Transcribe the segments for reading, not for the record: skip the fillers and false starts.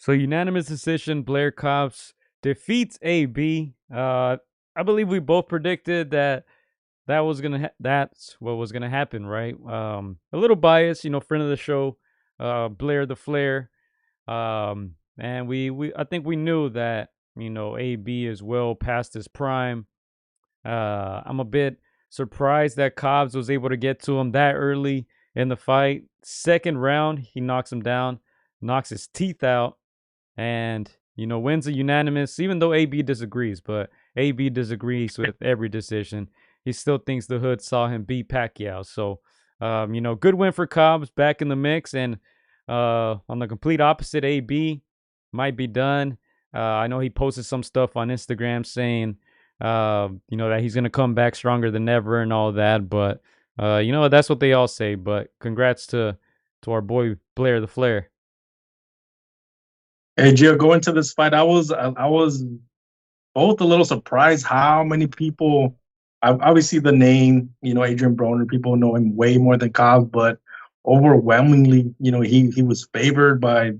So unanimous decision, Blair Cobbs defeats AB. I believe we both predicted that that's what was gonna happen, right? A little biased, friend of the show, Blair the Flair. And we I think we knew that AB is well past his prime. I'm a bit surprised that Cobbs was able to get to him that early in the fight. Second round, he knocks him down, knocks his teeth out, and wins a unanimous. Even though AB disagrees, but AB disagrees with every decision. He still thinks the hood saw him beat Pacquiao. So, good win for Cobbs, back in the mix. And on the complete opposite, AB might be done. I know he posted some stuff on Instagram saying, that he's gonna come back stronger than ever and all that. But that's what they all say. But congrats to our boy Blair the Flair. Hey Gio, going to this fight, I was both a little surprised how many people. Obviously, the name, Adrien Broner, people know him way more than Cobb, but overwhelmingly, he was favored by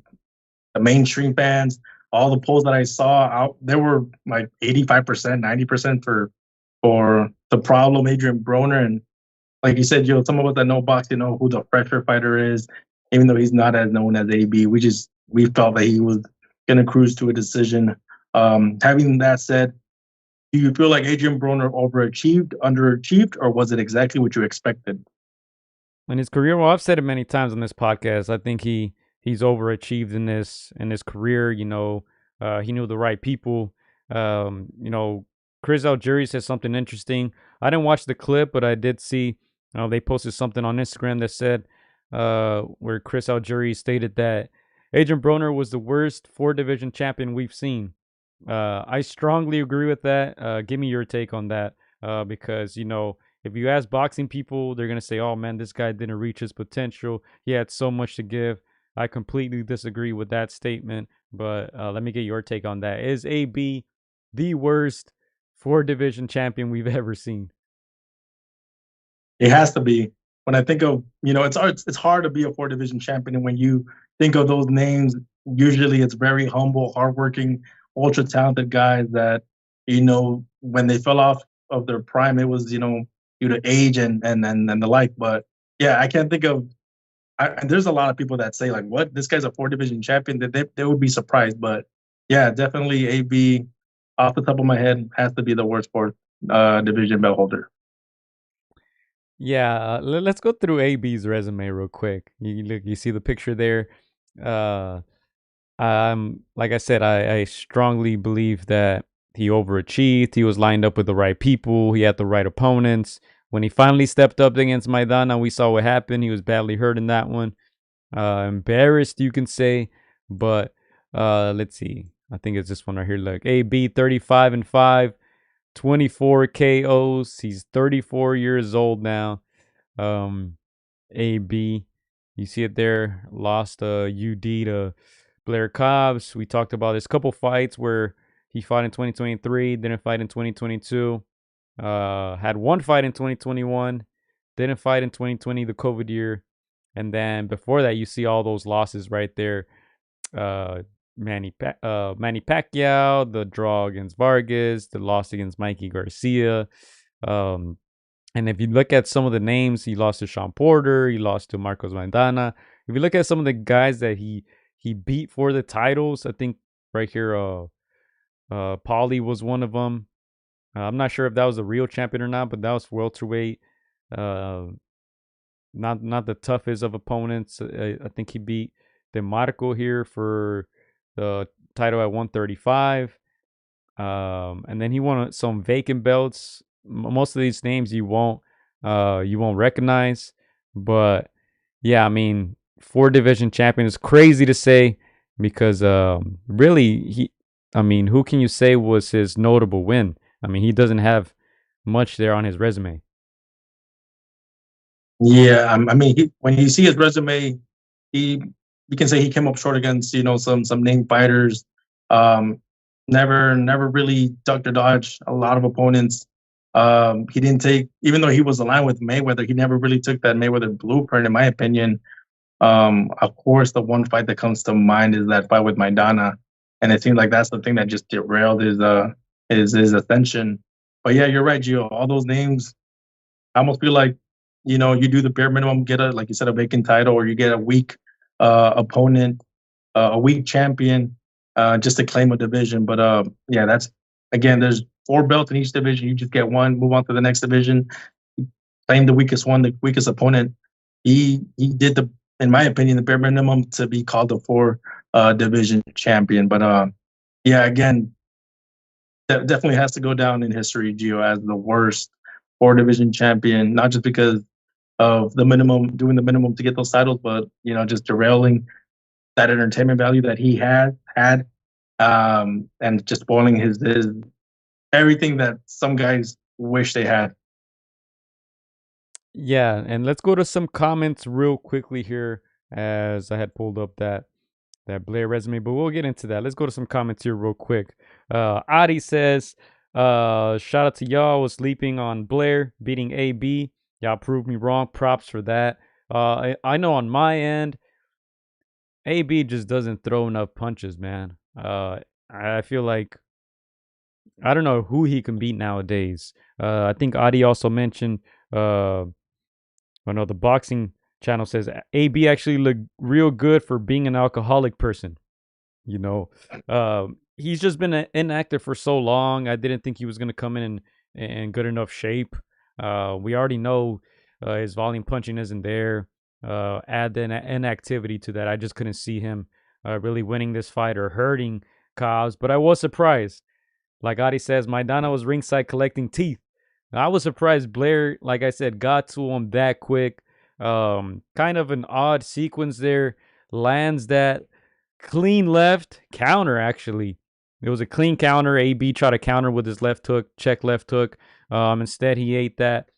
the mainstream fans. All the polls that I saw out, there were like 85%, 90% for the problem, Adrien Broner. And like you said, Joe, some of us that know boxing know who the fresher fighter is, even though he's not as known as AB. We felt that he was gonna cruise to a decision. Having that said, do you feel like Adrien Broner overachieved, underachieved, or was it exactly what you expected? In his career, well, I've said it many times on this podcast. I think he's overachieved in his career. He knew the right people. Chris Algieri said something interesting. I didn't watch the clip, but I did see. They posted something on Instagram that said where Chris Algieri stated that Adrien Broner was the worst four division champion we've seen. I strongly agree with that. Give me your take on that, because if you ask boxing people, they're gonna say, "Oh man, this guy didn't reach his potential. He had so much to give." I completely disagree with that statement. But let me get your take on that. Is AB the worst four division champion we've ever seen? It has to be. When I think of, it's hard to be a four division champion, and when you think of those names, usually it's very humble, hardworking, ultra talented guys that, when they fell off of their prime, it was, due to age and the like. But yeah, I can't think of. And there's a lot of people that say like, "What? This guy's a four division champion." That they would be surprised. But yeah, definitely AB off the top of my head has to be the worst fourth division belt holder. Yeah, let's go through AB's resume real quick. You see the picture there. Uh, like I said, I strongly believe that he overachieved. He was lined up with the right people. He had the right opponents. When he finally stepped up against Maidana, we saw what happened. He was badly hurt in that one. Embarrassed, you can say, but let's see. I think it's this one right here. Look, AB 35-5, 24 KOs. He's 34 years old now. AB, you see it there. Lost UD to Blair Cobbs. We talked about this couple fights where he fought in 2023, didn't fight in 2022. Had one fight in 2021, didn't fight in 2020, the COVID year. And then before that, you see all those losses right there. Manny Pacquiao, the draw against Vargas, the loss against Mikey Garcia. And if you look at some of the names, he lost to Sean Porter, he lost to Marcos Maidana. If you look at some of the guys that he beat for the titles, I think right here, Paulie was one of them. I'm not sure if that was a real champion or not, but that was welterweight. Uh, not the toughest of opponents. I think he beat DeMarco here for the title at 135. And then he won some vacant belts. Most of these names you won't recognize, but yeah, I mean, four division champion is crazy to say because really who can you say was his notable win? I mean, he doesn't have much there on his resume. Yeah, when you see his resume, he we can say he came up short against some named fighters. Um, never really ducked or dodged a lot of opponents. He didn't take, even though he was aligned with Mayweather, he never really took that Mayweather blueprint, in my opinion. Of course, the one fight that comes to mind is that fight with Maidana, and it seems like that's the thing that just derailed his ascension. But yeah, you're right, Gio. All those names, I almost feel like you do the bare minimum, get a like you said a vacant title, or you get a weak opponent, a weak champion, just to claim a division. But yeah, that's again, there's 4 belts in each division. You just get one, move on to the next division, claim the weakest one, the weakest opponent. He did in my opinion, the bare minimum to be called a 4 division champion. But yeah, again, that definitely has to go down in history, Gio, as the worst 4 division champion, not just because of the minimum, doing the minimum to get those titles, but just derailing that entertainment value that he had, and just spoiling his everything that some guys wish they had. Yeah, and let's go to some comments real quickly here, as I had pulled up that Blair resume, but we'll get into that. Let's go to some comments here real quick. Adi says, shout out to y'all. Was sleeping on Blair beating AB. Y'all proved me wrong. Props for that. I know on my end, AB just doesn't throw enough punches, man. I feel like I don't know who he can beat nowadays. I think Adi also mentioned, the boxing channel says AB actually looked real good for being an alcoholic person. You know, he's just been inactive for so long. I didn't think he was going to come in good enough shape. We already know his volume punching isn't there. Add the inactivity to that. I just couldn't see him really winning this fight or hurting Cobbs, but I was surprised. Like Adi says, Maidana was ringside collecting teeth. I was surprised Blair, like I said, got to him that quick. Kind of an odd sequence there. Lands that clean left counter, actually. It was a clean counter. AB tried to counter with his left hook, check left hook. Instead, he ate that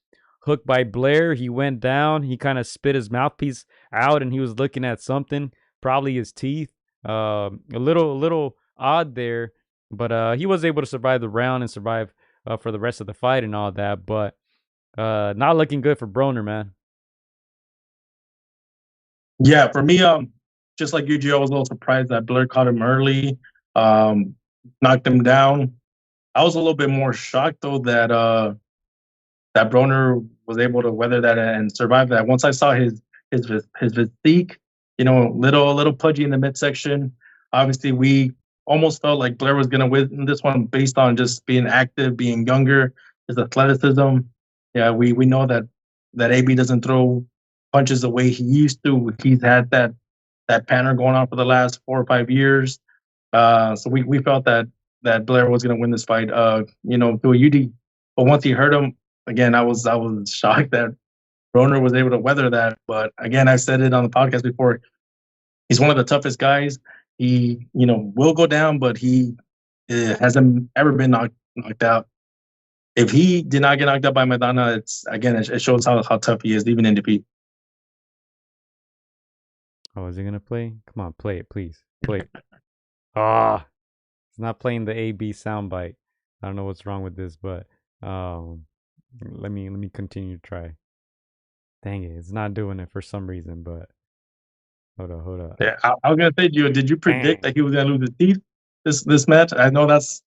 hook by Blair. He went down. He kind of spit his mouthpiece out, and he was looking at something, probably his teeth. A little odd there, but he was able to survive the round and survive for the rest of the fight and all that. But not looking good for Broner, man. Yeah, for me, just like you, Gio, I was a little surprised that Blair caught him early, um, knocked him down. I was a little bit more shocked though that Broner was able to weather that and survive that. Once I saw his physique, little pudgy in the midsection. Obviously, we almost felt like Blair was going to win this one based on just being active, being younger, his athleticism. Yeah, we know that AB doesn't throw punches the way he used to. He's had that pattern going on for the last 4 or 5 years. So we felt that Blair was going to win this fight. To a UD, but once he hurt him, again, I was shocked that Broner was able to weather that. But again, I said it on the podcast before. He's one of the toughest guys. He, will go down, but he hasn't ever been knocked out. If he did not get knocked out by Madonna, it shows how tough he is, even in defeat. Oh, is he gonna play? Come on, play it, please. Play it. Ah, it's not playing the AB soundbite. I don't know what's wrong with this, but let me continue to try. Dang it, it's not doing it for some reason. But hold up. Yeah, I was gonna say, did you predict Bang. that he was gonna lose his teeth this match? I know that's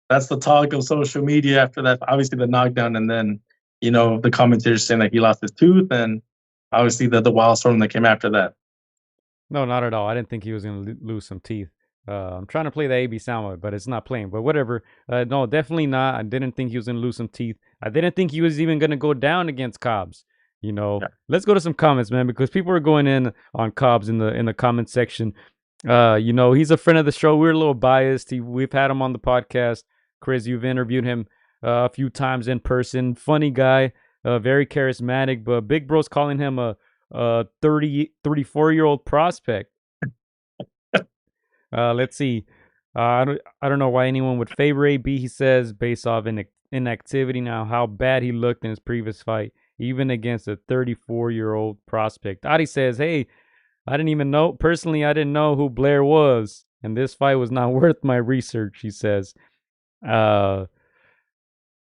the talk of social media after that. Obviously, the knockdown, and then the commentators saying that he lost his tooth, and obviously the wildstorm that came after that. No, not at all. I didn't think he was gonna lose some teeth. I'm trying to play the AB soundbite, but it's not playing. But whatever. No, definitely not. I didn't think he was gonna lose some teeth. I didn't think he was even gonna go down against Cobbs. Yeah. Let's go to some comments, man, because people are going in on Cobbs in the comment section. He's a friend of the show. We're a little biased. We've had him on the podcast. Chris, you've interviewed him a few times in person. Funny guy, very charismatic. But Big Bro's calling him a 34-year-old prospect. Let's see. I don't know why anyone would favor AB. He says based off inactivity. Now, how bad he looked in his previous fight, even against a 34-year-old prospect. Adi says, "Hey, I didn't even know. Personally, I didn't know who Blair was, and this fight was not worth my research." He says. Uh,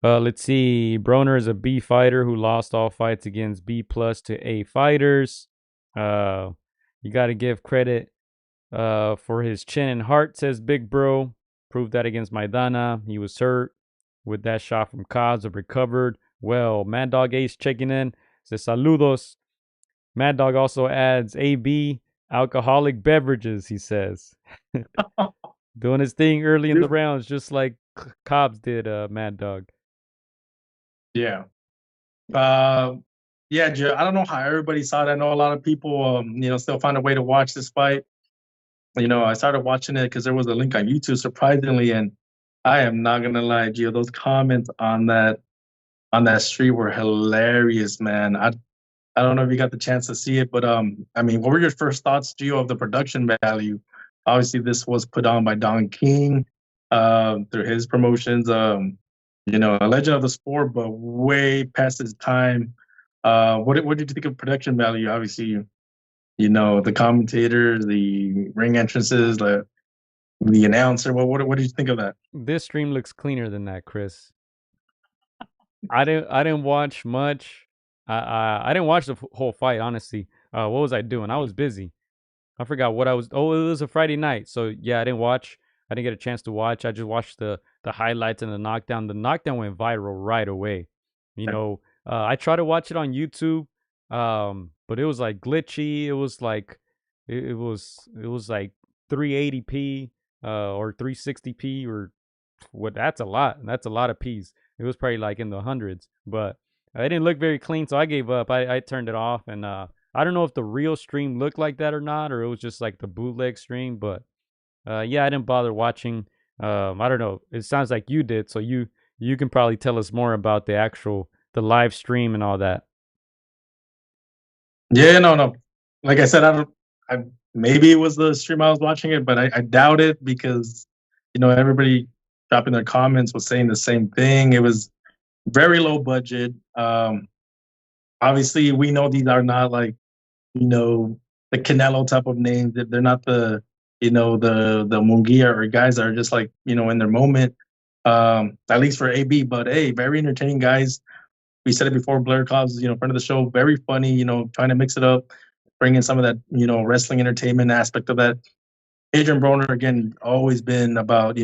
let's see. Broner is a B fighter who lost all fights against B plus to A fighters. Uh, you got to give credit for his chin and heart, says Big Bro. Proved that against Maidana. He was hurt with that shot from Cobbs, but recovered. Well, Mad Dog Ace checking in. Says saludos. Mad Dog also adds AB alcoholic beverages, he says. Doing his thing early in the rounds, just like Cobbs did, Mad Dog. Yeah. Yeah, Joe, I don't know how everybody saw it. I know a lot of people, still find a way to watch this fight. I started watching it because there was a link on YouTube, surprisingly, and I am not gonna lie, Gio, those comments on that stream were hilarious, man. I don't know if you got the chance to see it, but I mean, what were your first thoughts, Gio, of the production value? Obviously, this was put on by Don King through his promotions. A legend of the sport, but way past his time. What did you think of production value? Obviously, the commentators, the ring entrances, the announcer. What did you think of that? This stream looks cleaner than that, Chris. I didn't watch much. I didn't watch the whole fight, honestly. What was I doing? I was busy. I forgot what I was. Oh, it was a Friday night, so yeah, I didn't watch. I didn't get a chance to watch. I just watched the highlights and the knockdown. The knockdown went viral right away. I tried to watch it on YouTube, but it was like glitchy. It was like it was like 380p or 360p or what? That's a lot. That's a lot of p's. It was probably like in the hundreds, but it didn't look very clean, so I gave up. I turned it off, and I don't know if the real stream looked like that or not, or it was just like the bootleg stream. But yeah, I didn't bother watching. I don't know. It sounds like you did, so you can probably tell us more about the live stream and all that. Yeah, no. Like I said, I don't. I maybe it was the stream I was watching it, but I doubt it because everybody dropping their comments was saying the same thing. It was very low budget. Obviously, we know these are not like the Canelo type of names. They're not the Munguia or guys that are just like in their moment. At least for AB, but hey, very entertaining guys. We said it before. Blair Cobbs, friend of the show, very funny. Trying to mix it up, bring in some of that wrestling entertainment aspect of that. Adrien Broner again, always been about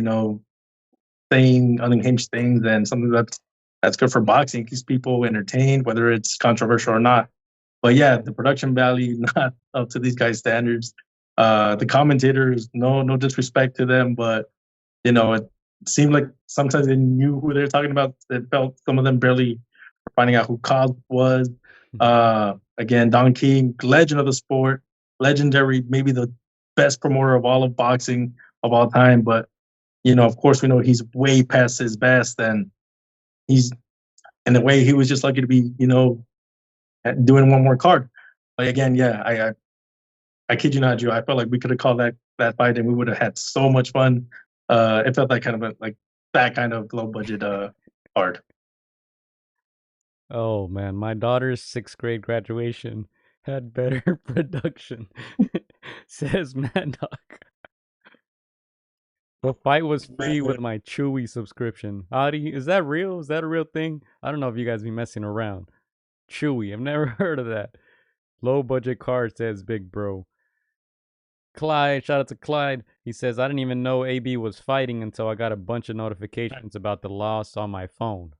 saying unhinged things and something that's good for boxing, keeps people entertained, whether it's controversial or not. But yeah, the production value not up to these guys' standards. The commentators, no disrespect to them, but it seemed like sometimes they knew who they were talking about. It felt some of them barely finding out who Cobbs was. Again, Don King, legend of the sport, legendary, maybe the best promoter of all of boxing of all time. But of course, we know he's way past his best, and he's in a way he was just lucky to be doing one more card. But again, yeah, I kid you not, Joe. I felt like we could have called that fight, and we would have had so much fun. It felt like kind of like that kind of low budget card. Oh man, my daughter's sixth grade graduation had better production, says Mad Dog. The fight was free with my Chewy subscription. Audi, is that real? Is that a real thing? I don't know if you guys be messing around. Chewy, I've never heard of that. Low budget card, says Big Bro. Clyde, shout out to Clyde. He says, I didn't even know AB was fighting until I got a bunch of notifications about the loss on my phone.